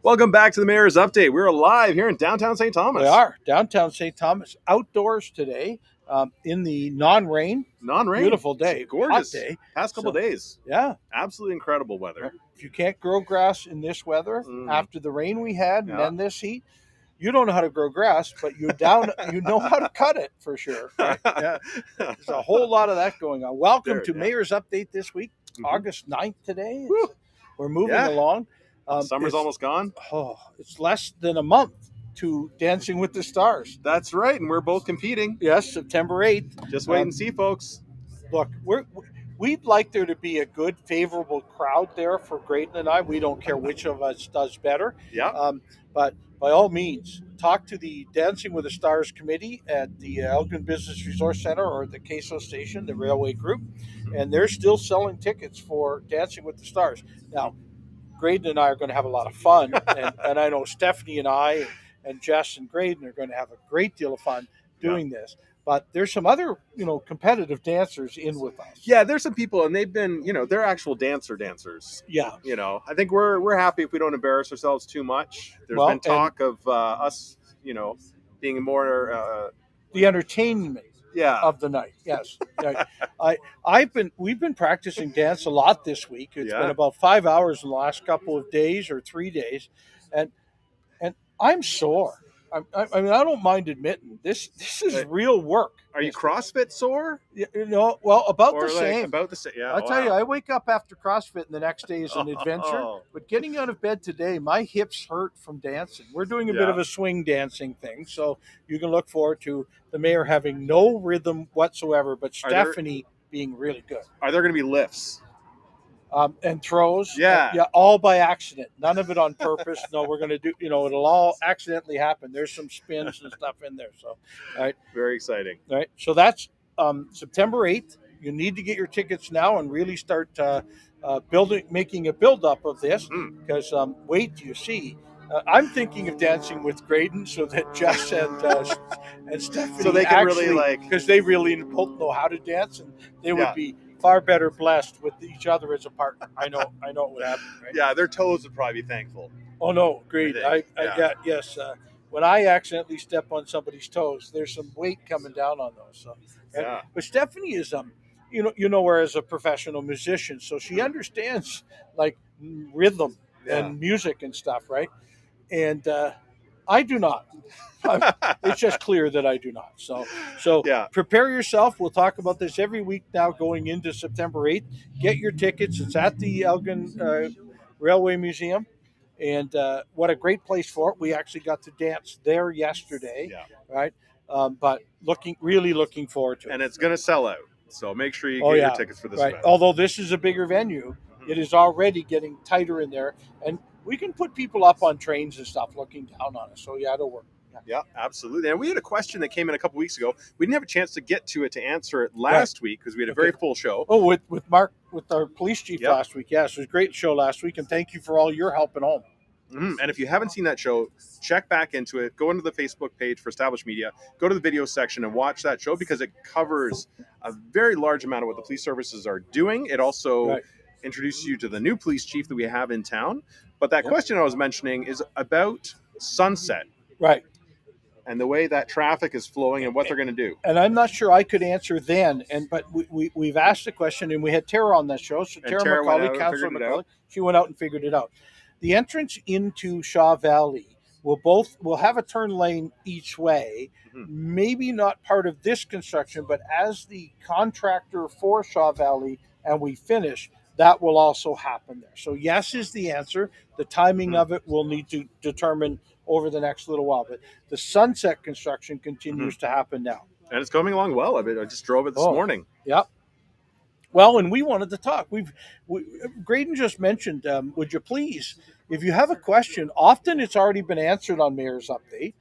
Welcome back to the Mayor's Update. We're live here in downtown St. Thomas. We are downtown St. Thomas, outdoors today, in the non-rain, beautiful day, it's gorgeous hot day. Past couple days, Yeah, absolutely incredible weather. If you can't grow grass in this weather after the rain we had and then this heat, you don't know how to grow grass, but you know how to cut it for sure. Right? Yeah, there's a whole lot of that going on. Welcome to Mayor's Update this week, August 9th today. We're moving along. Summer's almost gone. Oh, it's less than a month to Dancing with the Stars. That's right, and we're both competing. Yes, September 8th. Just wait and see, folks. Look, we'd like there to be a good, favorable crowd there for Grayden and I. We don't care which of us does better. Yeah. But by all means, talk to the Dancing with the Stars committee at the Elgin Business Resource Center or the Queso Station, the railway group, and they're still selling tickets for Dancing with the Stars. Now, Grayden and I are going to have a lot of fun, and I know Stephanie and I and Jess and Grayden are going to have a great deal of fun doing this. But there's some other, competitive dancers in with us. Yeah, there's some people, and they've been, they're actual dancers. Yeah. I think we're happy if we don't embarrass ourselves too much. There's been talk of us, being more the entertainment. Of the night, yes. We've been practicing dance a lot this week. It's been about 5 hours in the last couple of days or 3 days, and I'm sore. I mean, I don't mind admitting this is real work. Are you CrossFit sore? Well, about the same. About the same. Yeah. I'll tell you, I wake up after CrossFit, and the next day is an adventure. But getting out of bed today, my hips hurt from dancing. We're doing a bit of a swing dancing thing, so you can look forward to the mayor having no rhythm whatsoever, but Stephanie being really good. Are there going to be lifts? And throws, yeah, all by accident. None of it on purpose. No, we're going to do. It'll all accidentally happen. There's some spins and stuff in there. So, all right, very exciting. All right, so that's September 8th. You need to get your tickets now and really start making a build-up of this because wait till you see. I'm thinking of dancing with Grayden so that Jess and Stephanie, so they can really because they really both know how to dance and they would be far better blessed with each other as a partner. I know it would happen. Right? Yeah, their toes would probably be thankful. Oh no, agreed. Yes. When I accidentally step on somebody's toes, there's some weight coming down on those. So, but Stephanie is you know her as a professional musician, so she understands like rhythm and music and stuff, right? And I do not. It's just clear that I do not. So prepare yourself. We'll talk about this every week now going into September 8th. Get your tickets. It's at the Elgin Railway Museum. And what a great place for it. We actually got to dance there yesterday. Yeah. Right? But really looking forward to it. And it's going to sell out. So make sure you get your tickets for this event. Although this is a bigger venue, it is already getting tighter in there. And we can put people up on trains and stuff looking down on us. So, it'll work. Yeah, absolutely. And we had a question that came in a couple weeks ago. We didn't have a chance to get to it to answer it last week because we had a very full show. Oh, with Mark, with our police chief last week. Yes, it was a great show last week. And thank you for all your help at home. And if you haven't seen that show, check back into it. Go into the Facebook page for Established Media. Go to the video section and watch that show because it covers a very large amount of what the police services are doing. It also introduces you to the new police chief that we have in town. But that question I was mentioning is about Sunset. Right. And the way that traffic is flowing and what they're going to do. And I'm not sure I could answer then. But we've asked the question, and we had Tara on that show. So Tara McCauley, Councilor McCauley, she went out and figured it out. The entrance into Shaw Valley will have a turn lane each way. Maybe not part of this construction, but as the contractor for Shaw Valley and we finish, that will also happen there. So yes is the answer. The timing of it we'll need to determine over the next little while. But the Sunset construction continues to happen now. And it's coming along well. I just drove it this morning. Yep. Well, and we wanted to talk. Grayden just mentioned, would you please, if you have a question, often it's already been answered on Mayor's Update.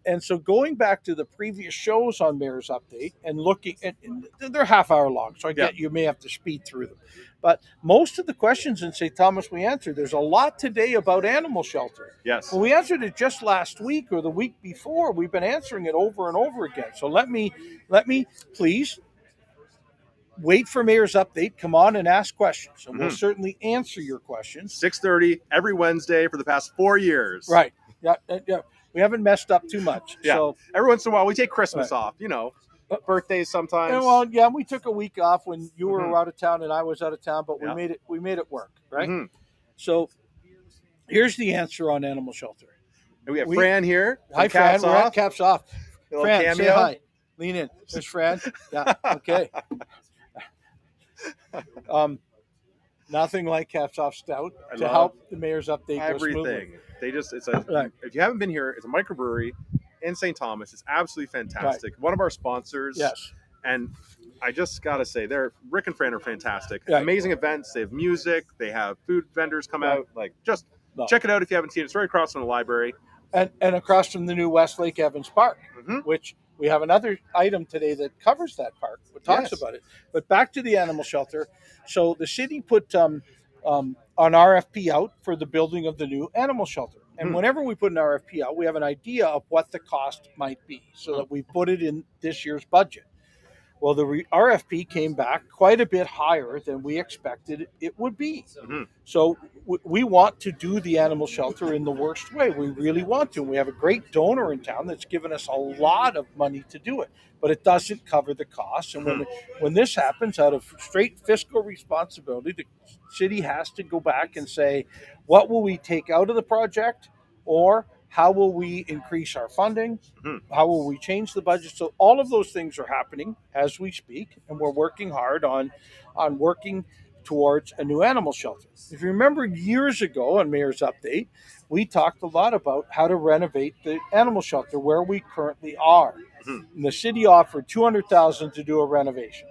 And so going back to the previous shows on Mayor's Update and looking, and they're half hour long, so I get you may have to speed through them. But most of the questions in St. Thomas we answered. There's a lot today about animal shelter. Yes. Well, we answered it just last week or the week before. We've been answering it over and over again. So let me please wait for Mayor's Update. Come on and ask questions, and we'll certainly answer your questions. 6:30 every Wednesday for the past 4 years. Right. Yeah. We haven't messed up too much. Yeah. So every once in a while we take Christmas off, you know, birthdays sometimes. And well, yeah, we took a week off when you were out of town and I was out of town, but we made it work, right? So here's the answer on animal shelter. And we have Fran here. Hi, Fran. We're at Caps Off. Fran, cameo. Say hi. Lean in. There's Fran. Yeah. Okay. Nothing like Caps Off Stout to help the Mayor's Update go smoothly. Everything. If you haven't been here, it's a microbrewery in St. Thomas. It's absolutely fantastic. One of our sponsors. Yes. And I just got to say, Rick and Fran are fantastic. Amazing events. They have music. They have food vendors come out. Like, just check it out if you haven't seen it. It's right across from the library. And across from the new West Lake Evans Park, which we have another item today that covers that park, that talks about it. But back to the animal shelter. So the city put an RFP out for the building of the new animal shelter. And whenever we put an RFP out, we have an idea of what the cost might be so that we put it in this year's budget. Well, the RFP came back quite a bit higher than we expected it would be. So we want to do the animal shelter in the worst way. We really want to. And we have a great donor in town that's given us a lot of money to do it, but it doesn't cover the costs. And when this happens, out of straight fiscal responsibility, the city has to go back and say, what will we take out of the project, or how will we increase our funding? How will we change the budget? So all of those things are happening as we speak, and we're working hard on working towards a new animal shelter. If you remember years ago on Mayor's Update, we talked a lot about how to renovate the animal shelter where we currently are. And the city offered $200,000 to do a renovation.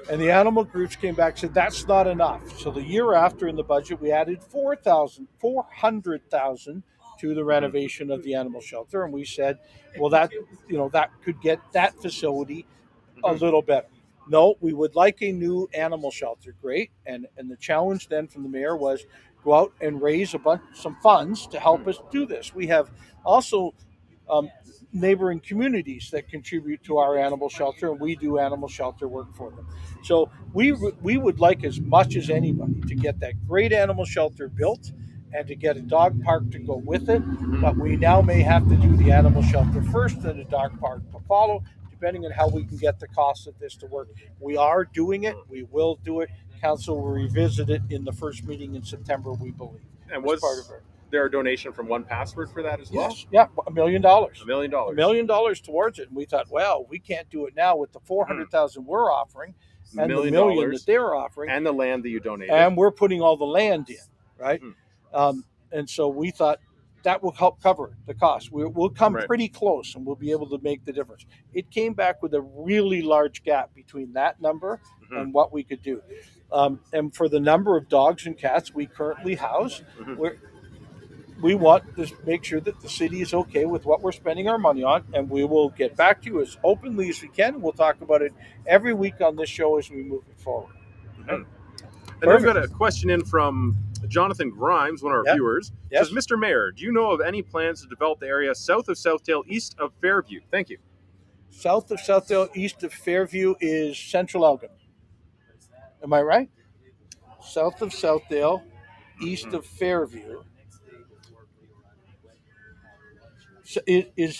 And the animal groups came back and said, that's not enough. So the year after in the budget, we added $400,000 to the renovation of the animal shelter, and we said, well, that could get that facility a little better. No, we would like a new animal shelter. Great, and the challenge then from the mayor was go out and raise some funds to help us do this. We have also neighboring communities that contribute to our animal shelter, and we do animal shelter work for them. So we would like as much as anybody to get that great animal shelter built and to get a dog park to go with it. But we now may have to do the animal shelter first and the dog park to follow, depending on how we can get the cost of this to work. We are doing it. We will do it. Council will revisit it in the first meeting in September, we believe. And was part of it. There a donation from One Password for that as well? Yes. Yeah, $1 million. $1 million. $1 million towards it. And we thought, well, we can't do it now with the $400,000 we're offering and the $1 million that they're offering. And the land that you donated. And we're putting all the land in, right? And so we thought that will help cover the cost. We'll come pretty close, and we'll be able to make the difference. It came back with a really large gap between that number and what we could do. And for the number of dogs and cats we currently house, we want to make sure that the city is okay with what we're spending our money on, and we will get back to you as openly as we can. We'll talk about it every week on this show as we move it forward. And we've got a question in from Jonathan Grimes, one of our viewers. Says, Mr. Mayor, do you know of any plans to develop the area south of Southdale, east of Fairview? Thank you. South of Southdale, east of Fairview is Central Elgin. Am I right? South of Southdale, east of Fairview is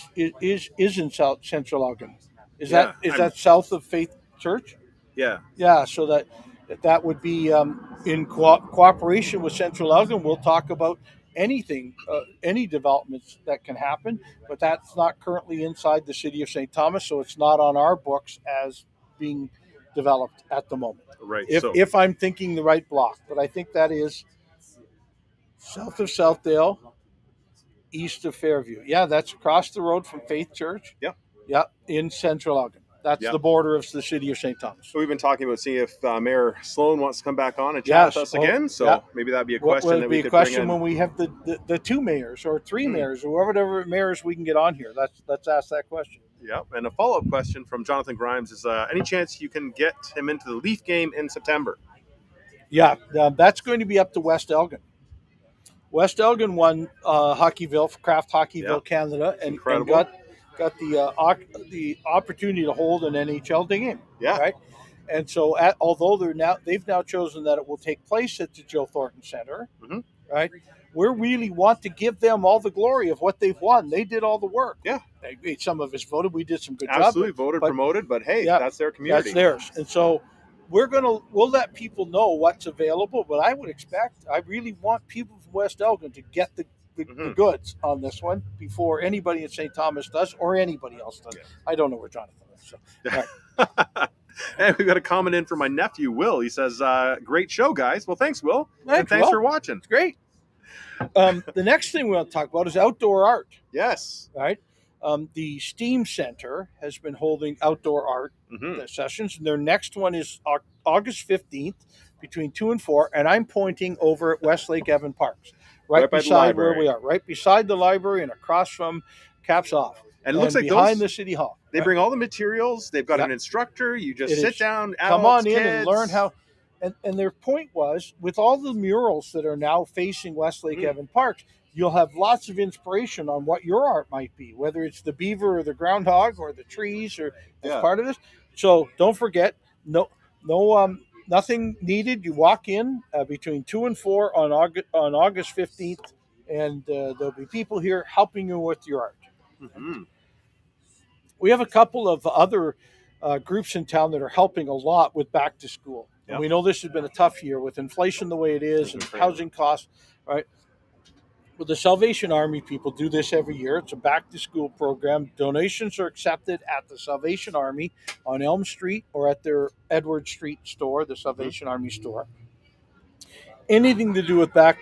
in Central Elgin. Is that south of Faith Church? Yeah. Yeah, so that would be in cooperation with Central Elgin. We'll talk about anything, any developments that can happen, but that's not currently inside the city of St. Thomas, so it's not on our books as being developed at the moment. Right. If I'm thinking the right block, but I think that is south of Southdale, east of Fairview. Yeah, that's across the road from Faith Church. Yep. Yeah, in Central Elgin. That's the border of the city of St. Thomas. So we've been talking about seeing if Mayor Sloan wants to come back on and chat with us again. So maybe that'd be a question that we could bring in. When we have the two mayors or three mayors or whatever mayors we can get on here. Let's ask that question. Yeah, and a follow-up question from Jonathan Grimes is, any chance you can get him into the Leaf game in September? Yeah, that's going to be up to West Elgin. West Elgin won Hockeyville, Craft Hockeyville Canada, and got the opportunity to hold an NHL game. Yeah. Right. And so, although they've now chosen that it will take place at the Joe Thornton Center, right? We really want to give them all the glory of what they've won. They did all the work. Yeah. Some of us voted. We did some good Absolutely job. voted, promoted, but hey, that's their community. That's theirs. And so we'll let people know what's available, but I really want people from West Elgin to get the goods on this one before anybody in St. Thomas does or anybody else does. Yeah. I don't know where Jonathan is. So, right. Hey, we got a comment in from my nephew, Will. He says, great show, guys. Well, thanks, Will. Thanks for watching. It's great. The next thing we want to talk about is outdoor art. Yes. Right? The STEAM Center has been holding outdoor art sessions, and their next one is August 15th between 2 and 4, and I'm pointing over at Westlake Evan Parks, right beside where we are, right beside the library and across from Caps Off. And it looks like behind the City Hall. They bring all the materials. They've got an instructor. You just sit down, come on in kids. And learn how. And their point was, with all the murals that are now facing Westlake Evan Parks, you'll have lots of inspiration on what your art might be, whether it's the beaver or the groundhog or the trees or as part of this. So don't forget, nothing needed. You walk in between 2 and 4 on August 15th, and there'll be people here helping you with your art. Mm-hmm. We have a couple of other groups in town that are helping a lot with back to school. Yep. And we know this has been a tough year with inflation the way it is and housing costs, right? Well, the Salvation Army people do this every year. It's a back to school program. Donations are accepted at the Salvation Army on Elm Street or at their Edward Street store, the Salvation Army store. Anything to do with back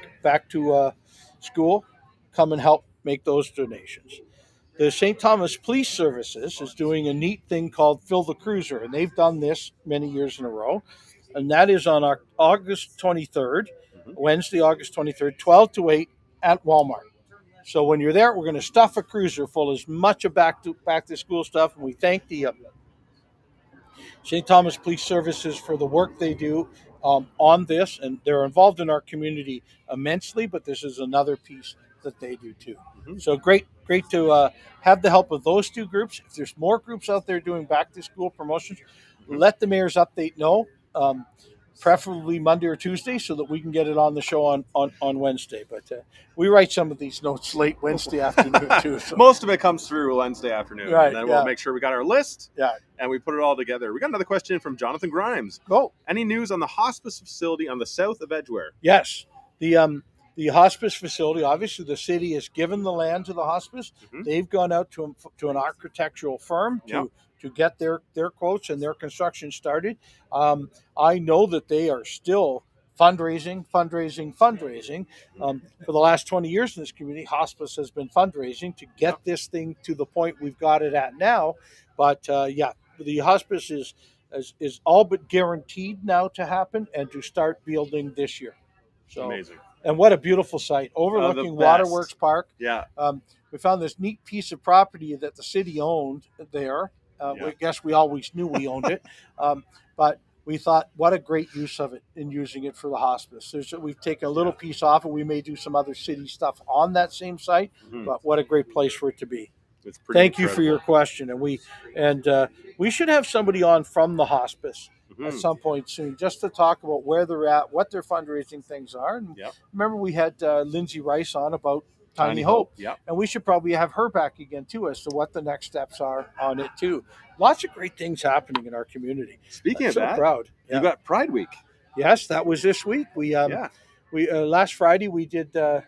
to school, come and help make those donations. The St. Thomas Police Services is doing a neat thing called Fill the Cruiser, and they've done this many years in a row. And that is on August 23rd, Wednesday, August 23rd, 12 to 8 at Walmart. So when you're there, we're going to stuff a cruiser full as much of back to school stuff. And we thank the St. Thomas Police Services for the work they do on this. And they're involved in our community immensely, but this is another piece that they do too. Mm-hmm. So great to have the help of those two groups. If there's more groups out there doing back to school promotions, let the mayor's update know. Preferably Monday or Tuesday, so that we can get it on the show on Wednesday. But we write some of these notes late Wednesday afternoon too. So. Most of it comes through Wednesday afternoon, right? And then we'll make sure we got our list, and we put it all together. We got another question from Jonathan Grimes. Go. Any news on the hospice facility on the south of Edgware? Yes, the hospice facility. Obviously, the city has given the land to the hospice. Mm-hmm. They've gone out to an architectural firm to get their quotes and their construction started. I know that they are still fundraising. For the last 20 years in this community, hospice has been fundraising to get this thing to the point we've got it at now. But the hospice is all but guaranteed now to happen and to start building this year. So amazing. And what a beautiful site overlooking Waterworks Park. Yeah. We found this neat piece of property that the city owned there. I guess we always knew we owned it, but we thought, what a great use of it in using it for the hospice. We've taken a little piece off, and we may do some other city stuff on that same site, but what a great place for it to be. It's pretty Thank you for your question, and we should have somebody on from the hospice at some point soon, just to talk about where they're at, what their fundraising things are. And remember, we had Lindsay Rice on about Tiny Hope. And we should probably have her back again too as to what the next steps are on it too. Lots of great things happening in our community. Speaking of that, proud. You got Pride Week. Yes, that was this week. We last Friday we did the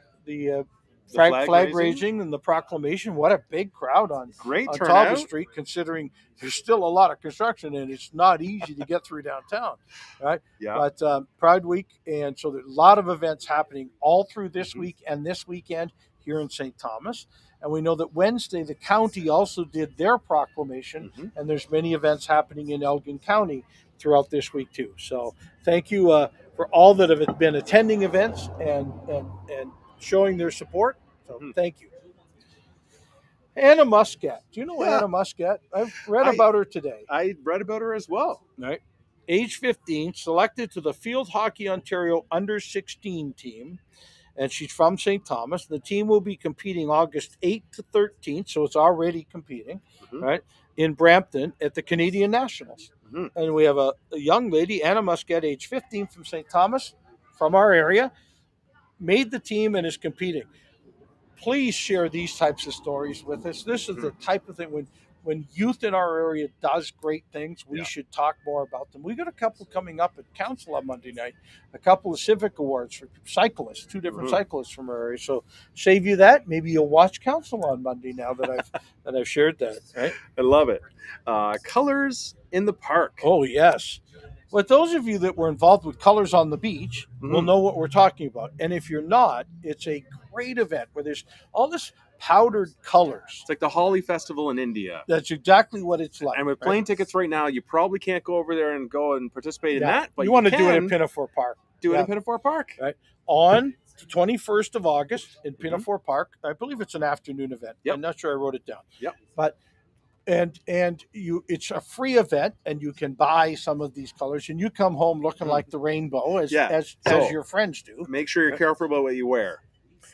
flag raising and the proclamation. What a big crowd on Talbot Street, considering there's still a lot of construction and it's not easy to get through downtown, right? Yeah. But Pride Week, and so there's a lot of events happening all through this week and this weekend here in St. Thomas. And we know that Wednesday the county also did their proclamation, and there's many events happening in Elgin County throughout this week too. So thank you for all that have been attending events and showing their support. So thank you. Anna Muscat. Do you know Anna Muscat? I've read about her today. I read about her as well. Right. Age 15, selected to the Field Hockey Ontario under-16 team, and she's from St. Thomas. The team will be competing August 8th to 13th, so it's already competing, right, in Brampton at the Canadian Nationals. And we have a young lady, Anna Muscat, age 15, from St. Thomas, from our area, made the team and is competing. Please share these types of stories with us. This is the type of thing when youth in our area does great things, we should talk more about them. We got a couple coming up at council on Monday night, a couple of civic awards for cyclists, 2 different cyclists from our area. So save you that. Maybe you'll watch council on Monday now that I've shared that. Right? I love it. Colors in the park. Oh yes. But those of you that were involved with Colors on the Beach will know what we're talking about. And if you're not, it's a great event where there's all this powdered colors. It's like the Holi Festival in India. That's exactly what it's like. And with plane tickets right now, you probably can't go over there and go and participate in that. But you want to do it in Pinafore Park. Do it in Pinafore Park. Right. On the 21st of August in Pinafore Park. I believe it's an afternoon event. I'm not sure I wrote it down. But it's a free event, and you can buy some of these colors, and you come home looking like the rainbow as your friends do. Make sure you're careful about what you wear,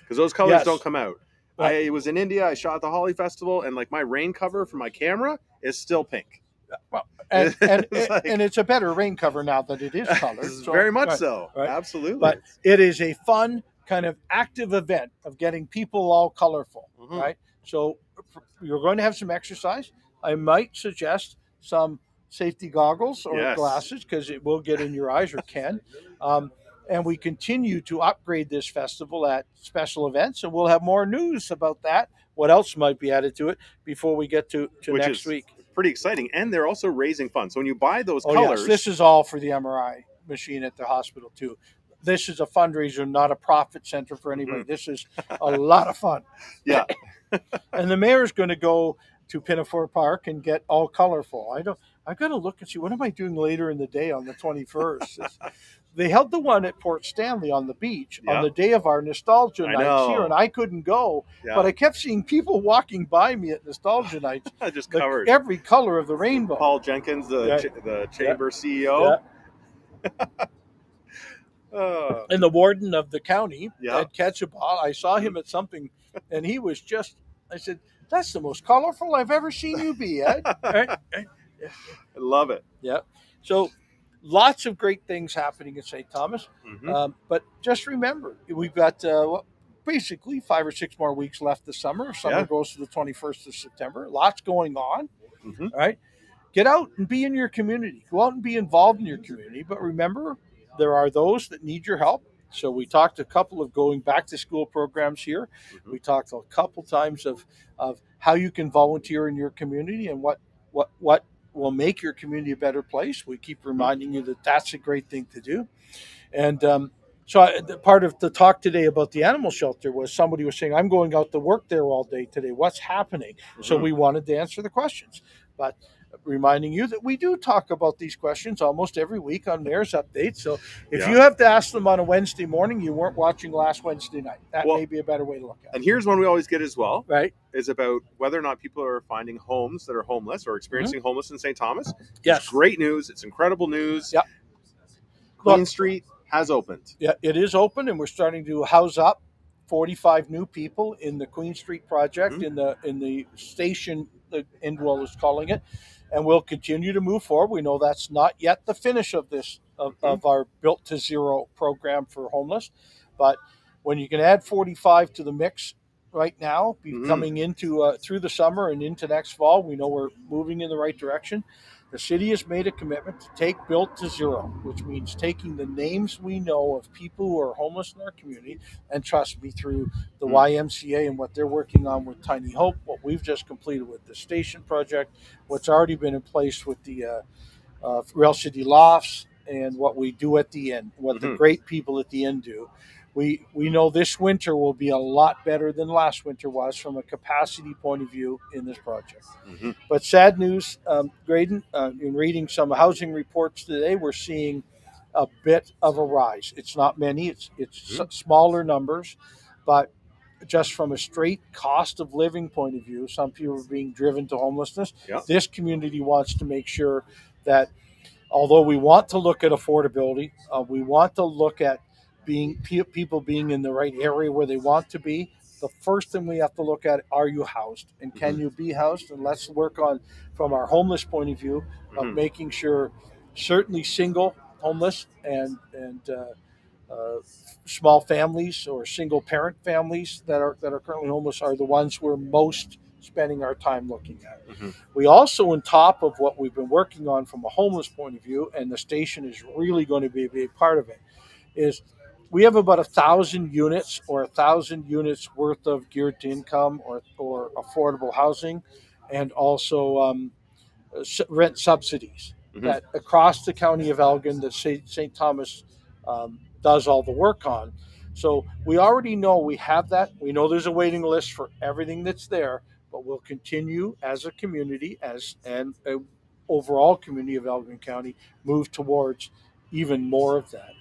because those colors don't come out. I was in India. I shot at the Holi Festival, and like my rain cover for my camera is still pink. Well, and it's a better rain cover now that it is colored. Very much so. Right? Absolutely. But it is a fun kind of active event of getting people all colorful, right? So you're going to have some exercise. I might suggest some safety goggles or glasses, because it will get in your eyes, or can. And we continue to upgrade this festival at special events, and we'll have more news about that, what else might be added to it, before we get to next week. Pretty exciting. And they're also raising funds. So when you buy those colors... Yes, this is all for the MRI machine at the hospital too. This is a fundraiser, not a profit center for anybody. This is a lot of fun. Yeah. And the mayor's going to go to Pinafore Park and get all colorful. I've got to look and see, what am I doing later in the day on the 21st? They held the one at Port Stanley on the beach on the day of our Nostalgia Nights here, and I couldn't go, but I kept seeing people walking by me at Nostalgia Nights. Just covered. Every color of the rainbow. Paul Jenkins, the chamber CEO. And the warden of the county, Ed Ketchabal, I saw him at something, and he was just, I said, that's the most colorful I've ever seen you be, Ed. I love it. Yeah. So lots of great things happening at St. Thomas. But just remember, we've got basically 5 or 6 more weeks left this summer. Summer goes to the 21st of September. Lots going on. All right. Get out and be in your community. Go out and be involved in your community. But remember, there are those that need your help. So we talked a couple of going back to school programs here. We talked a couple times of how you can volunteer in your community and what will make your community a better place. We keep reminding you that that's a great thing to do. And part of the talk today about the animal shelter was somebody was saying, I'm going out to work there all day today. What's happening? So we wanted to answer the questions. But reminding you that we do talk about these questions almost every week on Mayor's Update. So if you have to ask them on a Wednesday morning, you weren't watching last Wednesday night. That may be a better way to look at it. And here's one we always get as well. Right. Is about whether or not people are finding homes that are homeless or experiencing homeless in St. Thomas. Yes. It's great news. It's incredible news. Yep. Queen Street has opened. Yeah, it is open, and we're starting to house up 45 new people in the Queen Street project, in the station that Indwell is calling it. And we'll continue to move forward. We know that's not yet the finish of this of our Built to Zero program for homeless, but when you can add 45 to the mix right now, coming into through the summer and into next fall, we know we're moving in the right direction. The city has made a commitment to take Built to Zero, which means taking the names we know of people who are homeless in our community, and trust me, through the YMCA and what they're working on with Tiny Hope, what we've just completed with the station project, what's already been in place with the Rail City Lofts, and what we do at the end, what the great people at the end do. We know this winter will be a lot better than last winter was from a capacity point of view in this project. But sad news, Grayden, in reading some housing reports today, we're seeing a bit of a rise. It's not many, it's smaller numbers, but just from a straight cost of living point of view, some people are being driven to homelessness. This community wants to make sure that although we want to look at affordability, we want to look at people being in the right area where they want to be, the first thing we have to look at, are you housed? And can you be housed? And let's work on, from our homeless point of view, of making sure certainly single homeless and small families or single parent families that are currently homeless are the ones we're most spending our time looking at. We also, on top of what we've been working on from a homeless point of view, and the station is really going to be a big part of it, is we have about 1,000 units or 1,000 units worth of geared to income or affordable housing, and also rent subsidies that across the county of Elgin that St.Thomas does all the work on. So we already know we have that. We know there's a waiting list for everything that's there, but we'll continue as a community, and a overall community of Elgin County, move towards even more of that.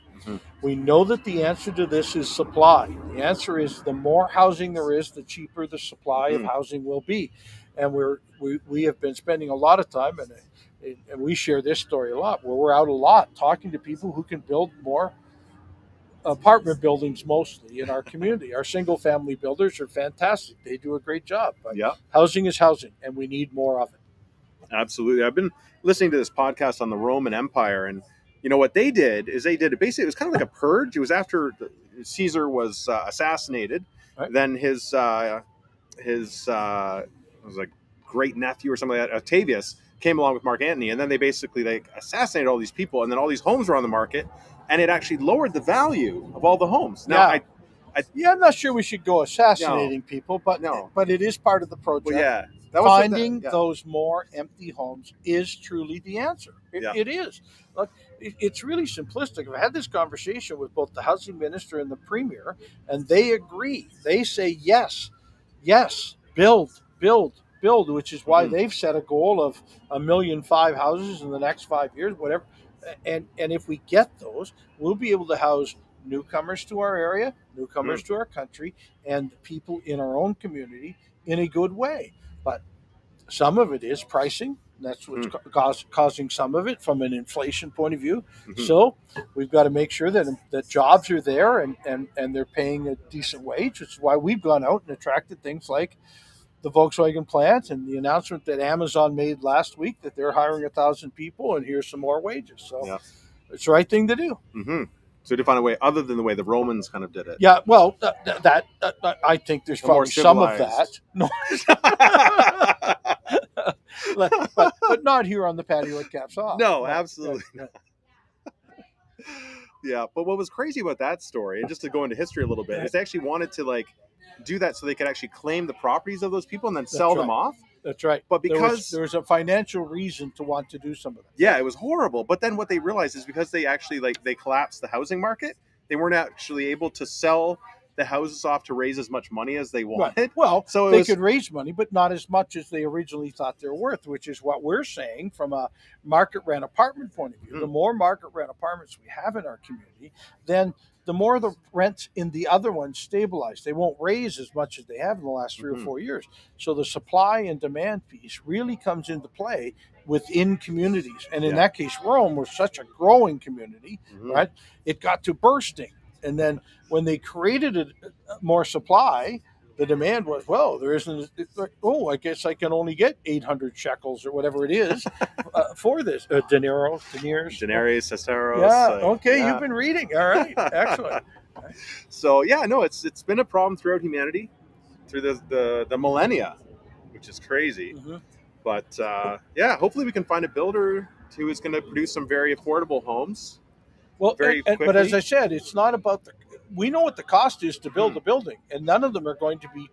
We know that the answer to this is supply. The answer is the more housing there is, the cheaper the supply of housing will be. And we have been spending a lot of time, and we share this story a lot, where we're out a lot talking to people who can build more apartment buildings, mostly in our community. Our single family builders are fantastic. They do a great job. But housing is housing, and we need more of it. Absolutely. I've been listening to this podcast on the Roman Empire, and what they did is it basically, it was kind of like a purge. It was after Caesar was assassinated. Right. Then his was like great nephew or something like that, Octavius, came along with Mark Antony, and then they basically assassinated all these people, and then all these homes were on the market, and it actually lowered the value of all the homes. Now, I'm not sure we should go assassinating people, but it is part of the project. Well, Finding those more empty homes is truly the answer. It is. Look, it's really simplistic. I've had this conversation with both the housing minister and the premier, and they agree. They say yes, build, which is why they've set a goal of 1.5 million houses in the next 5 years, whatever. And if we get those, we'll be able to house newcomers to our area, newcomers to our country, and people in our own community in a good way. But some of it is pricing. That's what's causing some of it from an inflation point of view. So we've got to make sure that jobs are there and they're paying a decent wage, which is why we've gone out and attracted things like the Volkswagen plant and the announcement that Amazon made last week that they're hiring 1,000 people, and here's some more wages. So it's the right thing to do. So to find a way other than the way the Romans kind of did it. Yeah, well, that I think there's probably some of that. No. but not here on the patio at Caps Off. No, absolutely not. Yeah, but what was crazy about that story, and just to go into history a little bit, is they actually wanted to do that so they could actually claim the properties of those people and then sell them off. That's right. But because there was a financial reason to want to do some of that. Yeah, it was horrible. But then what they realized is because they actually they collapsed the housing market, they weren't actually able to sell the houses off to raise as much money as they wanted. Right. Well, so they could raise money, but not as much as they originally thought they were worth, which is what we're saying from a market rent apartment point of view. The more market rent apartments we have in our community, then the more the rents in the other ones stabilize. They won't raise as much as they have in the last 3 or 4 years. So the supply and demand piece really comes into play within communities. And in that case, Rome was such a growing community, right? It got to bursting. And then when they created more supply, the demand was, well, there isn't, I guess I can only get 800 shekels or whatever it is for this. Denarii, Sesteros. Yeah, okay, you've been reading. All right, excellent. So, it's been a problem throughout humanity, through the millennia, which is crazy. But, hopefully we can find a builder who is going to produce some very affordable homes. Well, but as I said, it's not about we know what the cost is to build a building, and none of them are going to be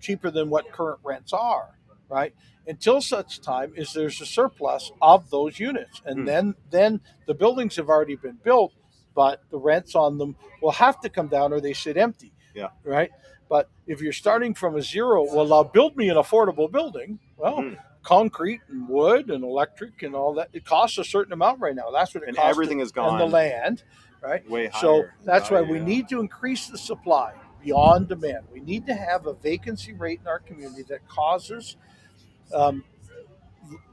cheaper than what current rents are, right? Until such time as there's a surplus of those units. And then the buildings have already been built, but the rents on them will have to come down or they sit empty. Yeah. Right? But if you're starting from a zero, well, now build me an affordable building. Well, concrete and wood and electric and all that, it costs a certain amount right now. That's what it costs. And everything is gone. And the land, right? Way higher. So that's why we need to increase the supply beyond demand. We need to have a vacancy rate in our community that causes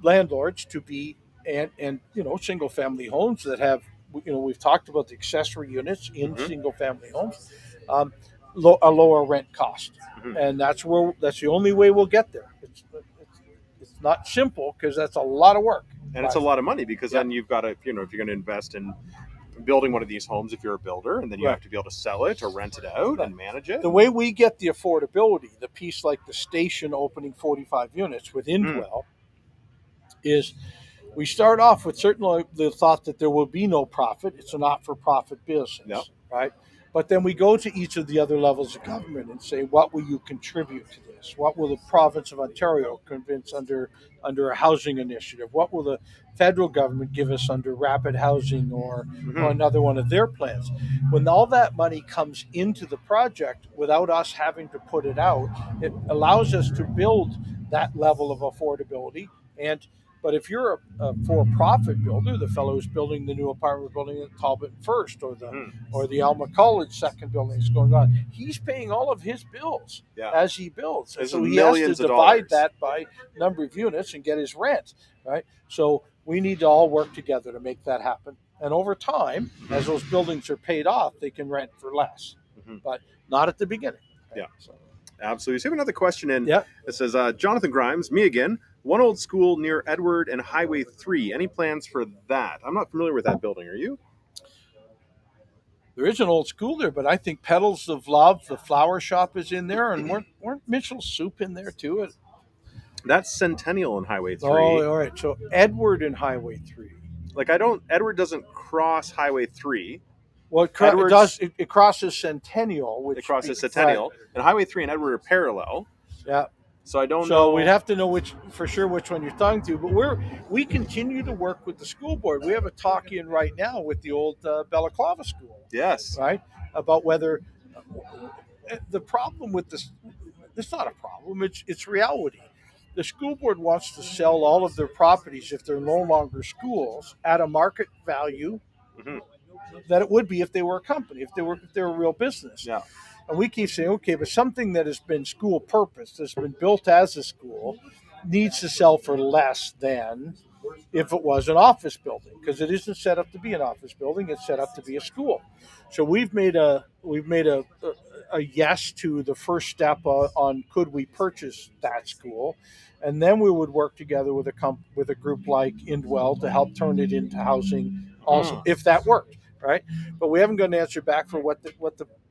landlords to be and single family homes that have we've talked about the accessory units in single family homes. a lower rent cost, and that's the only way we'll get there. It's not simple because that's a lot of work, and it's a lot of money because then you've got to, if you're going to invest in building one of these homes, if you're a builder, and then you have to be able to sell it or rent it out and manage it. The way we get the affordability, the piece like the station opening 45 units with Indwell, is we start off with certainly the thought that there will be no profit. It's a not-for-profit business, right? But then we go to each of the other levels of government and say, what will you contribute to this? What will the province of Ontario convince under a housing initiative? What will the federal government give us under rapid housing or another one of their plans? When all that money comes into the project without us having to put it out, it allows us to build that level of affordability. But if you're a for-profit builder, the fellow who's building the new apartment building at Talbot First or the Alma College second building that's going on, he's paying all of his bills as he builds. So he has to divide that by number of units and get his rent, right? So we need to all work together to make that happen. And over time, as those buildings are paid off, they can rent for less, but not at the beginning. Right? Yeah, so. Absolutely. So we have another question in. It says, Jonathan Grimes, me again. One old school near Edward and Highway 3. Any plans for that? I'm not familiar with that building. Are you? There is an old school there, but I think Petals of Love, the flower shop, is in there. And weren't Mitchell's Soup in there too? That's Centennial and Highway 3. Oh, all right. So Edward and Highway 3. Edward doesn't cross Highway 3. Well, it does. It crosses Centennial. It crosses Centennial. And Highway 3 and Edward are parallel. Yeah. So I don't know. So we'd have to know which one you're talking to. But we continue to work with the school board. We have a talk in right now with the old Balaclava School. Yes. Right? About whether the problem with this, it's not a problem. It's reality. The school board wants to sell all of their properties if they're no longer schools at a market value that it would be if they were a company, if they were a real business. Yeah. And we keep saying, okay, but something that has been school purpose, that's been built as a school, needs to sell for less than if it was an office building, because it isn't set up to be an office building; it's set up to be a school. So we've made a yes to the first step on could we purchase that school, and then we would work together with a group like Indwell to help turn it into housing, also if that worked, right? But we haven't got an answer back for what the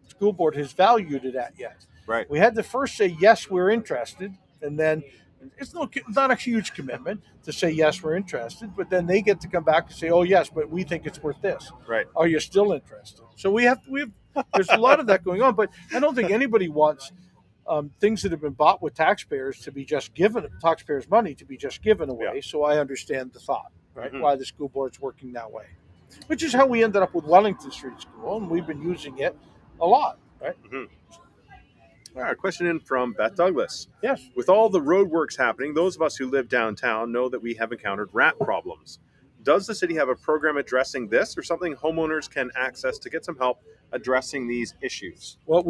school board has valued it at yet. Right. We had to first say yes, we're interested, and then it's not a huge commitment to say yes, we're interested, but then they get to come back and say, oh yes, but we think it's worth this. Right. Are you still interested? So we have there's a lot of that going on, but I don't think anybody wants things that have been bought with taxpayers to be just given, taxpayers' money to be just given away. Yeah. So I understand the thought, right? Why the school board's working that way, which is how we ended up with Wellington Street School, and we've been using it a lot, right? All right, question in from Beth Douglas. Yes. With all the roadworks happening, those of us who live downtown know that we have encountered rat problems. Does the city have a program addressing this, or something homeowners can access to get some help addressing these issues? Well,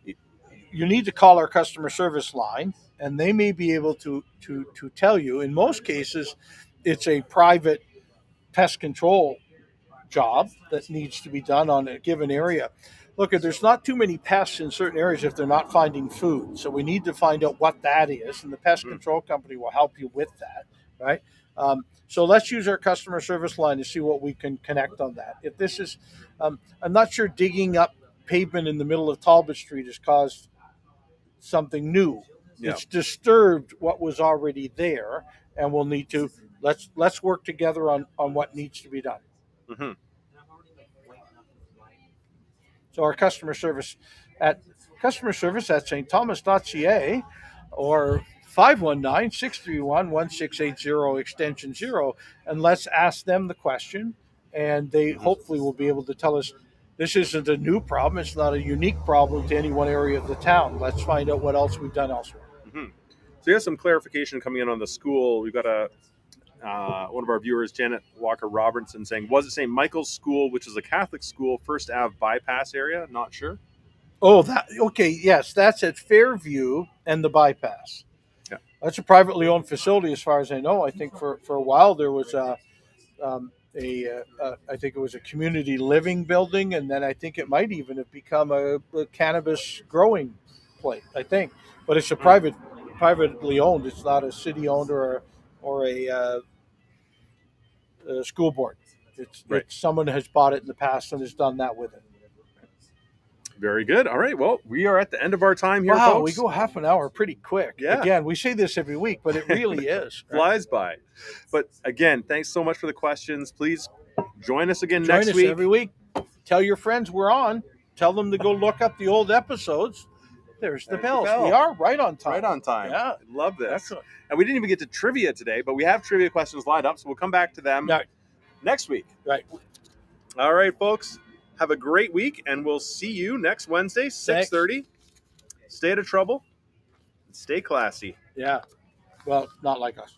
you need to call our customer service line, and they may be able to tell you. In most cases, it's a private pest control job that needs to be done on a given area. Look, there's not too many pests in certain areas if they're not finding food. So we need to find out what that is, and the pest control company will help you with that, right? So let's use our customer service line to see what we can connect on that. If this is, I'm not sure digging up pavement in the middle of Talbot Street has caused something new. Yeah. It's disturbed what was already there, and we'll need to, let's work together on what needs to be done. So our customer service at ST.Thomas.ca or 519-631-1680 extension 0, and let's ask them the question, and they hopefully will be able to tell us this isn't a new problem. It's not a unique problem to any one area of the town. Let's find out what else we've done elsewhere. So you have some clarification coming in on the school. We've got one of our viewers, Janet Walker Robertson, saying, was it St. Michael's School, which is a Catholic school, First Ave bypass area? Not sure. Oh, okay. Yes, that's at Fairview and the bypass. Yeah. That's a privately owned facility as far as I know. I think for a while there was I think it was a community living building, and then I think it might even have become a cannabis growing place. I think, but it's a privately owned. It's not a city owned or a school board. It's someone has bought it in the past and has done that with it. Very good. All right. Well, we are at the end of our time here, wow, folks. we go half an hour pretty quick. Yeah. Again, we say this every week, but it really is. Flies by. But again, thanks so much for the questions. Please join us again next week. Every week. Tell your friends we're on. Tell them to go look up the old episodes. There's the bells. We are right on time. Right on time. Yeah. Love this. Excellent. And we didn't even get to trivia today, but we have trivia questions lined up, so we'll come back to them next week. Right. All right, folks. Have a great week, and we'll see you next Wednesday, 6:30. Stay out of trouble. Stay classy. Yeah. Well, not like us.